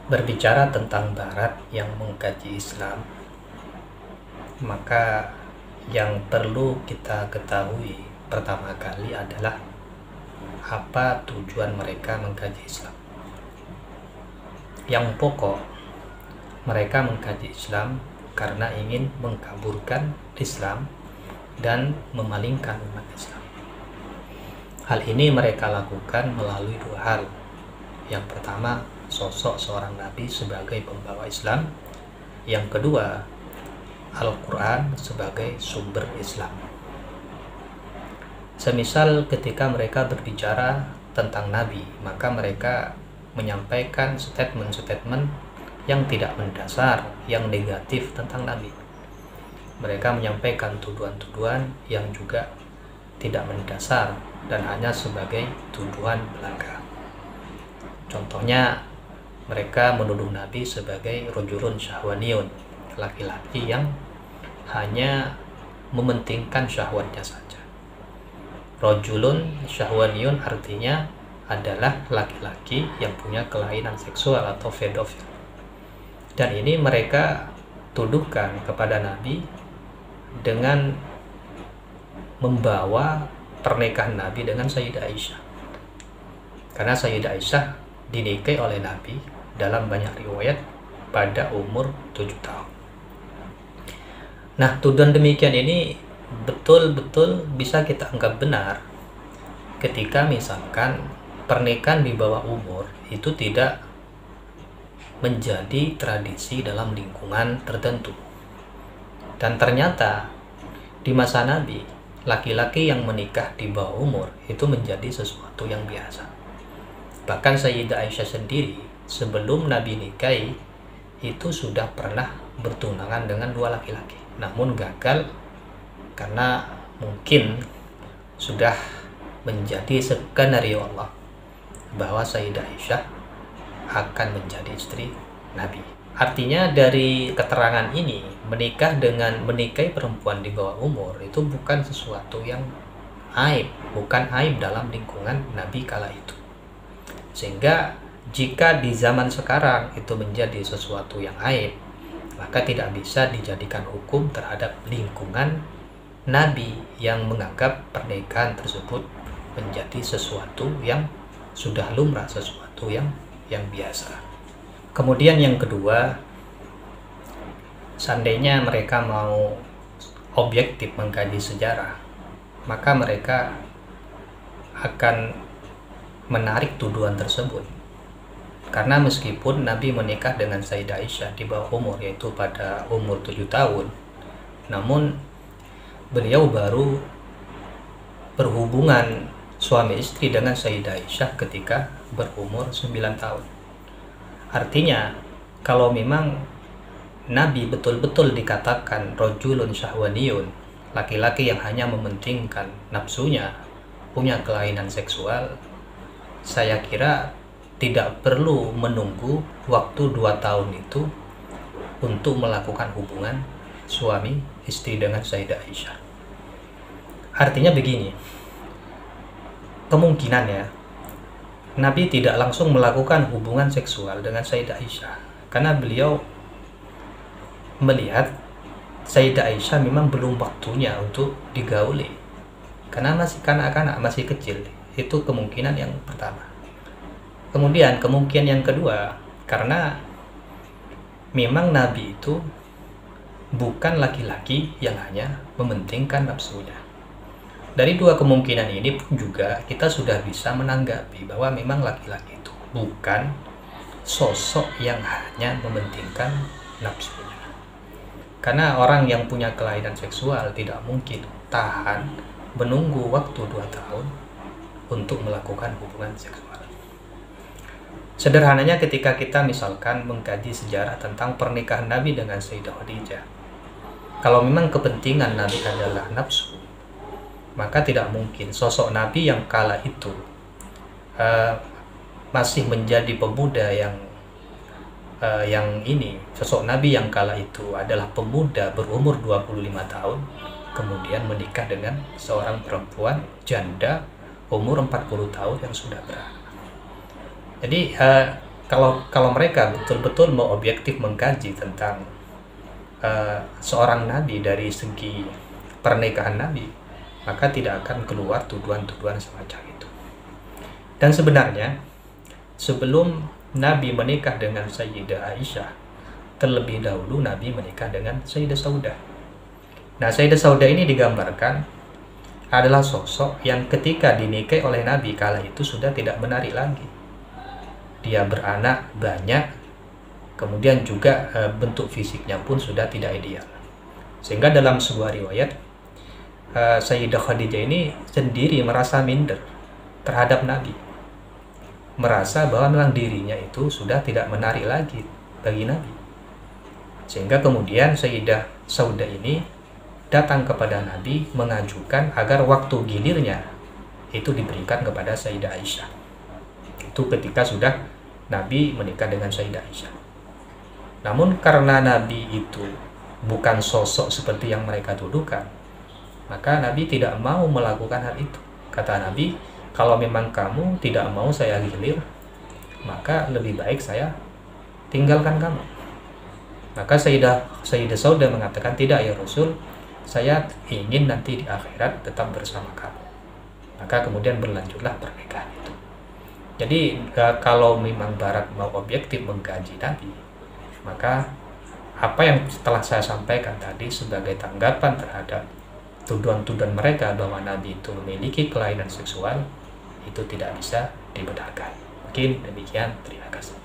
Berbicara tentang Barat yang mengkaji Islam, maka yang perlu kita ketahui pertama kali adalah apa tujuan mereka mengkaji Islam. Yang pokok, mereka mengkaji Islam karena ingin mengkaburkan Islam dan memalingkan umat Islam. Hal ini mereka lakukan melalui dua hal. Yang pertama, sosok seorang nabi sebagai pembawa Islam. Yang kedua, Al-Quran sebagai sumber Islam. Semisal ketika mereka berbicara tentang nabi, maka mereka menyampaikan statement-statement yang tidak mendasar, yang negatif tentang nabi. Mereka menyampaikan tuduhan-tuduhan yang juga tidak mendasar dan hanya sebagai tuduhan belaka. Contohnya, mereka menuduh Nabi sebagai rajulun syahwaniyun, laki-laki yang hanya mementingkan syahwatnya saja. Rajulun syahwaniyun artinya adalah laki-laki yang punya kelainan seksual atau pedofil. Dan ini mereka tuduhkan kepada Nabi dengan membawa pernikahan Nabi dengan Sayyidah Aisyah. Karena Sayyidah Aisyah dinikahi oleh Nabi dalam banyak riwayat pada umur 7 tahun. Nah, tuduhan demikian ini betul-betul bisa kita anggap benar ketika misalkan pernikahan di bawah umur itu tidak menjadi tradisi dalam lingkungan tertentu. Dan ternyata di masa Nabi, laki-laki yang menikah di bawah umur itu menjadi sesuatu yang biasa. Bahkan Sayyidah Aisyah sendiri sebelum Nabi nikahi itu sudah pernah bertunangan dengan dua laki-laki, namun gagal karena mungkin sudah menjadi skenario Allah bahwa Sayyidah Aisyah akan menjadi istri Nabi. Artinya dari keterangan ini, menikahi perempuan di bawah umur itu bukan sesuatu yang aib, bukan aib dalam lingkungan Nabi kala itu. Sehingga jika di zaman sekarang itu menjadi sesuatu yang aib, maka tidak bisa dijadikan hukum terhadap lingkungan Nabi yang menganggap pernikahan tersebut menjadi sesuatu yang sudah lumrah, sesuatu yang biasa. Kemudian yang kedua, seandainya mereka mau objektif mengkaji sejarah, maka mereka akan menarik tuduhan tersebut. Karena meskipun Nabi menikah dengan Sayyidah Aisyah di bawah umur, yaitu pada umur 7 tahun, namun beliau baru berhubungan suami istri dengan Sayyidah Aisyah ketika berumur 9 tahun. Artinya, kalau memang Nabi betul-betul dikatakan rajulun syahwaniyun, laki-laki yang hanya mementingkan nafsunya, punya kelainan seksual, saya kira tidak perlu menunggu waktu 2 tahun itu untuk melakukan hubungan suami istri dengan Sayyidah Aisyah. Artinya begini, kemungkinan ya, Nabi tidak langsung melakukan hubungan seksual dengan Sayyidah Aisyah karena beliau melihat Sayyidah Aisyah memang belum waktunya untuk digauli karena masih kanak-kanak, masih kecil. Itu kemungkinan yang pertama. Kemudian kemungkinan yang kedua, karena memang Nabi itu bukan laki-laki yang hanya mementingkan nafsunya. Dari dua kemungkinan ini pun juga kita sudah bisa menanggapi bahwa memang laki-laki itu bukan sosok yang hanya mementingkan nafsunya. Karena orang yang punya kelainan seksual tidak mungkin tahan menunggu waktu 2 tahun untuk melakukan hubungan seksual. Sederhananya ketika kita misalkan mengkaji sejarah tentang pernikahan Nabi dengan Sayyidah Khadijah, kalau memang kepentingan Nabi adalah nafsu, maka tidak mungkin sosok Nabi yang kala itu masih menjadi pemuda sosok Nabi yang kala itu adalah pemuda berumur 25 tahun kemudian menikah dengan seorang perempuan janda umur 40 tahun yang sudah beranak. Jadi kalau mereka betul-betul mau objektif mengkaji tentang seorang nabi dari segi pernikahan nabi, maka tidak akan keluar tuduhan-tuduhan semacam itu. Dan sebenarnya sebelum Nabi menikah dengan Sayyidah Aisyah, terlebih dahulu Nabi menikah dengan Sayyidah Saudah. Nah, Sayyidah Saudah ini digambarkan adalah sosok yang ketika dinikahi oleh Nabi kala itu sudah tidak menarik lagi. Dia beranak banyak, kemudian juga bentuk fisiknya pun sudah tidak ideal. Sehingga dalam sebuah riwayat, Sayyidah Khadijah ini sendiri merasa minder terhadap Nabi, merasa bahwa memang dirinya itu sudah tidak menarik lagi bagi Nabi. Sehingga kemudian Sayyidah Saudah ini datang kepada Nabi mengajukan agar waktu gilirnya itu diberikan kepada Sayyidah Aisyah. Itu ketika sudah Nabi menikah dengan Sayyidah Aisyah. Namun karena Nabi itu bukan sosok seperti yang mereka tuduhkan, maka Nabi tidak mau melakukan hal itu. Kata Nabi, kalau memang kamu tidak mau saya gilir, maka lebih baik saya tinggalkan kamu. Maka Sayyidah Saudah mengatakan, tidak ya Rasul, saya ingin nanti di akhirat tetap bersama kamu. Maka kemudian berlanjutlah pernikahan itu. Jadi kalau memang Barat mau objektif mengkaji Nabi, maka apa yang telah saya sampaikan tadi sebagai tanggapan terhadap tuduhan-tuduhan mereka bahwa Nabi itu memiliki kelainan seksual, itu tidak bisa dibenarkan. Mungkin demikian, terima kasih.